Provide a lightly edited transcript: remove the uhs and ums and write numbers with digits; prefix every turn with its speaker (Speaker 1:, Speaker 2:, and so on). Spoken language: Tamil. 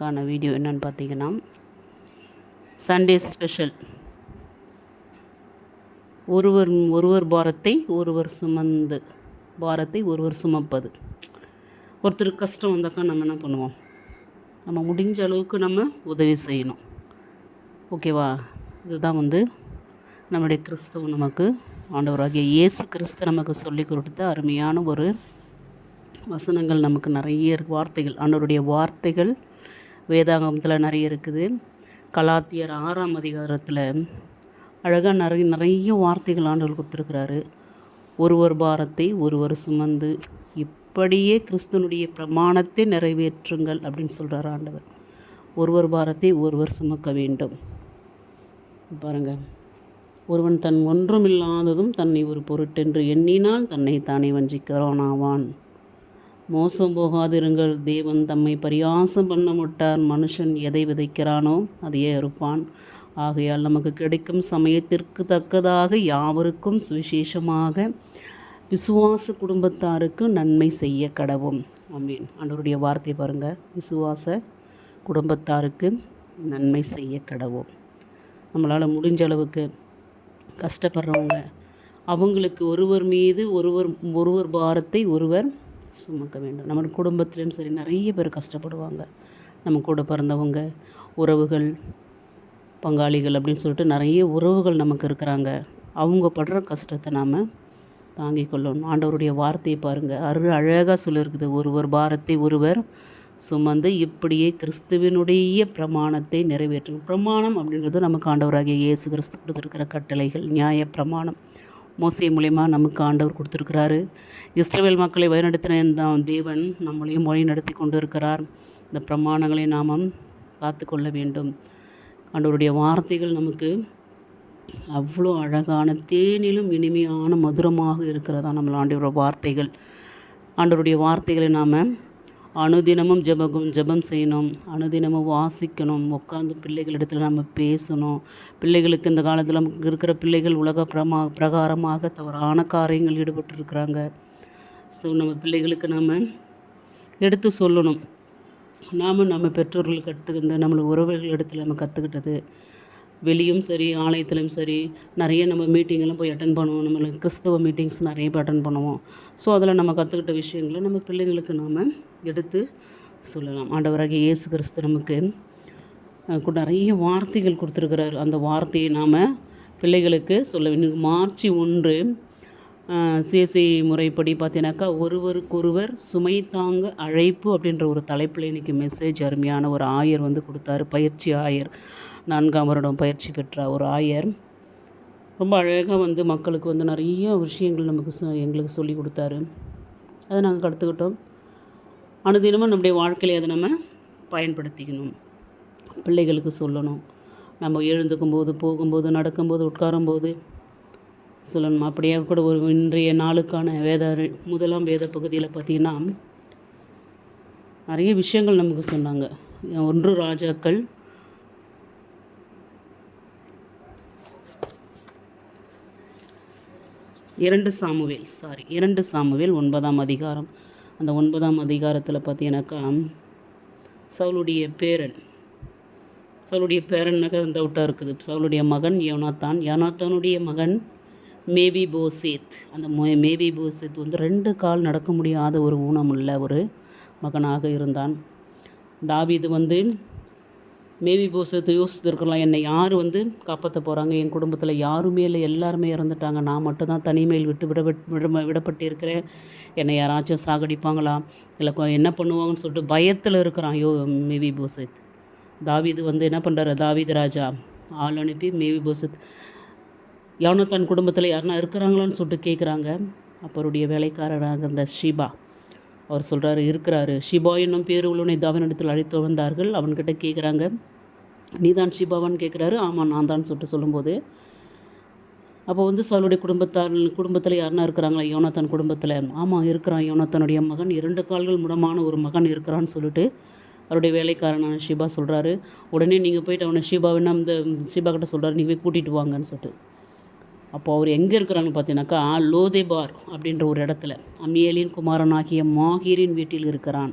Speaker 1: இன்றைக்கான வீடியோ என்னென்னு பார்த்தீங்கன்னா, சண்டே ஸ்பெஷல். ஒருவர் பாரத்தை ஒருவர் சுமப்பது. ஒருத்தருக்கு கஷ்டம் வந்தாக்கா நம்ம என்ன பண்ணுவோம்? நம்ம முடிஞ்ச அளவுக்கு நம்ம உதவி செய்யணும். ஓகேவா? இதுதான் நம்முடைய கிறிஸ்துவ நமக்கு ஆண்டவராகிய இயேசு கிறிஸ்து நமக்கு சொல்லி கொடுத்த அருமையான ஒரு வசனங்கள். நமக்கு நிறைய வார்த்தைகள், ஆண்டவருடைய வார்த்தைகள் வேதாகமத்தில் நிறைய இருக்குது. கலாத்தியர் 6ஆம் அதிகாரத்தில் அழகாக நிறைய வார்த்தைகள் ஆண்டவர் கொடுத்துருக்கிறாரு. ஒருவர் பாரத்தை ஒருவர் சுமந்து இப்படியே கிறிஸ்துவனுடைய பிரமாணத்தை நிறைவேற்றுங்கள் அப்படின்னு சொல்கிறார் ஆண்டவர். ஒருவர் பாரத்தை ஒருவர் சுமக்க வேண்டும். பாருங்கள், ஒருவன் தன் ஒன்றுமில்லாததும் தன்னை ஒரு பொருட்டென்று எண்ணினால் தன்னை தானே வஞ்சிக்கிறவனாவான். மோசம் போகாதிருங்கள், தேவன் தம்மை பரியாசம் பண்ண மாட்டார். மனுஷன் எதை விதைக்கிறானோ அதையே அறுப்பான். ஆகையால் நமக்கு கிடைக்கும் சமயத்திற்கு தக்கதாக யாவருக்கும் சுவிசேஷமாக விசுவாச குடும்பத்தாருக்கு நன்மை செய்ய கடவும். ஆமீன். ஆண்டவருடைய வார்த்தை பாருங்கள், விசுவாச குடும்பத்தாருக்கு நன்மை செய்ய கடவும். நம்மளால் முடிஞ்ச அளவுக்கு கஷ்டப்படுறவங்க, அவங்களுக்கு ஒருவர் மீது ஒருவர் பாரத்தை ஒருவர் சுமக்க வேண்டும். நம்ம குடும்பத்துலேயும் சரி, நிறைய பேர் கஷ்டப்படுவாங்க. நம்ம கூட பிறந்தவங்க, உறவுகள், பங்காளிகள் அப்படின்னு சொல்லிட்டு நிறைய உறவுகள் நமக்கு இருக்கிறாங்க. அவங்க படுற கஷ்டத்தை நாம் தாங்கிக் கொள்ளணும். ஆண்டவருடைய வார்த்தையை பாருங்கள், அழகாக சொல்லியிருக்குது. ஒருவர் பாரத்தை ஒருவர் சுமந்து இப்படியே கிறிஸ்துவனுடைய பிரமாணத்தை நிறைவேற்றும். பிரமாணம் அப்படின்றது நமக்கு ஆண்டவராகிய இயேசு கிறிஸ்து கொடுத்துருக்கிற கட்டளைகள், நியாய பிரமாணம். மோசே மூலயமா நமக்கு ஆண்டவர் கொடுத்துருக்கிறாரு. இஸ்ரவேல் மக்களை வழிநடத்தின தேவன் நம்மளையும் வழி நடத்தி கொண்டு இருக்கிறார். இந்த பிரமாணங்களை நாம் காத்து கொள்ள வேண்டும். ஆண்டவருடைய வார்த்தைகள் நமக்கு அவ்வளோ அழகான, தேனிலும் இனிமையான, மதுரமாக இருக்கிறதா நம்ம ஆண்டவருடைய வார்த்தைகள். ஆண்டவருடைய வார்த்தைகளை நாம் அனுதினமும் ஜெபம் செய்யணும், அனுதினமும் வாசிக்கணும், உட்காந்து பிள்ளைகளிடத்தில் நம்ம பேசணும். பிள்ளைகளுக்கு இந்த காலத்தில் நமக்கு இருக்கிற பிள்ளைகள் உலக பிரகாரமாக தவறான காரியங்கள் ஈடுபட்டுருக்குறாங்க. ஸோ நம்ம பிள்ளைகளுக்கு நாம் எடுத்து சொல்லணும். நம்ம பெற்றோர்களுக்கு கற்றுக்கிட்டு, நம்மளை உறவுகள் இடத்துல நம்ம கற்றுக்கிட்டது, வெளியும் சரி ஆலயத்திலும் சரி நிறைய நம்ம மீட்டிங்கெல்லாம் போய் அட்டன் பண்ணுவோம். நம்மளுக்கு கிறிஸ்தவ மீட்டிங்ஸ் நிறைய போய் அட்டன் பண்ணுவோம். ஸோ அதில் நம்ம கற்றுக்கிட்ட விஷயங்களை நம்ம பிள்ளைங்களுக்கு நாம் எடுத்து சொல்லலாம். ஆண்டவராகிய இயேசு கிறிஸ்து நமக்கு நிறைய வார்த்தைகள் கொடுத்துருக்கிறார். அந்த வார்த்தையை நாம் பிள்ளைகளுக்கு சொல்ல வேண்டும். மார்ச் 1 சிஎஸ்ஐ முறைப்படி பார்த்தீங்கன்னாக்கா, ஒருவருக்கொருவர் சுமை தாங்க அழைப்பு அப்படின்ற ஒரு தலைப்பில் இன்றைக்கி மெசேஜ் அருமையான ஒரு ஆயர் கொடுத்தாரு. பயிற்சி ஆயர், 4ஆம் வருடம் பயிற்சி பெற்ற ஒரு ஆயர் ரொம்ப அழகாக மக்களுக்கு நிறைய விஷயங்கள் எங்களுக்கு சொல்லி கொடுத்தாரு. அதை நாங்கள் கற்றுக்கிட்டோம். அனுதினமும் நம்முடைய வாழ்க்கையில் அதை நம்ம பயன்படுத்திக்கணும். பிள்ளைகளுக்கு சொல்லணும். நம்ம எழுந்துக்கும் போது, போகும்போது, நடக்கும்போது, உட்காரும்போது சொல்லணும். அப்படியே கூட ஒரு இன்றைய நாளுக்கான முதலாம் வேத பகுதியில் பார்த்திங்கன்னா நிறைய விஷயங்கள் நமக்கு சொன்னாங்க. 1 ராஜாக்கள் 2 சாமுவேல் 9ஆம் அதிகாரம். அந்த 9ஆம் அதிகாரத்தில் பார்த்தீங்கன்னாக்கா, சவுலுடைய பேரன்னாக்கா டவுட்டாக இருக்குது. சவுலுடைய மகன் யோனாத்தானுடைய மகன் மேவிபோசேத். அந்த மேவிபோசேத் 2 கால் நடக்க முடியாத ஒரு ஊனமுள்ள ஒரு மகனாக இருந்தான். தாவீது மேவிபோசேத் யோசித்திருக்கலாம், என்னை யார் காப்பாற்ற போகிறாங்க? என் குடும்பத்தில் யாருமே இல்லை, எல்லாருமே இறந்துட்டாங்க, நான் மட்டும்தான் தனிமையில் விடப்பட்டிருக்கிறேன். என்னை யாராச்சும் சாகடிப்பாங்களா, இல்லை என்ன பண்ணுவாங்கன்னு சொல்லிட்டு பயத்தில் இருக்கிறான் மேவிபோசேத். தாவீது என்ன பண்ணுறாரு? தாவீது ராஜா ஆள் அனுப்பி மேவிபோசேத் யோனாத்தான் குடும்பத்தில் யாருன்னா இருக்கிறாங்களான்னு சொல்லிட்டு கேட்குறாங்க. அப்பருடைய வேலைக்காரராக அந்த ஷீபா அவர் சொல்கிறாரு, இருக்கிறாரு. ஷிபா என்னும் பேர் உள்ளவனை தாவீதிடத்தில் அழைத்து வந்தார்கள். அவன்கிட்ட கேட்குறாங்க, நீ தான் ஷிபாவான்னு கேட்குறாரு. ஆமாம், நான் தான் சொல்லும்போது, அப்போ சவுலுடைய குடும்பத்தில் யாருன்னா இருக்கிறாங்களா யோனாத்தான் குடும்பத்தில்? ஆமாம் இருக்கிறான், யோனாத்தானுடைய மகன் 2 கால்கள் முடமான ஒரு மகன் இருக்கிறான்னு சொல்லிட்டு அவருடைய வேலைக்காரனான ஷிபா சொல்கிறாரு. உடனே நீங்கள் போய்ட்டு அவனை அந்த ஷிபா கிட்ட சொல்கிறாரு, நீங்கள் போய் கூட்டிகிட்டு வாங்கன்னு சொல்லிட்டு. அப்போது அவர் எங்கே இருக்கிறான்னு பார்த்தீங்கன்னாக்கா, லோதேபார் அப்படின்ற ஒரு இடத்துல அம்மியேலின் குமாரனாகிய மாகீரின் வீட்டில் இருக்கிறான்.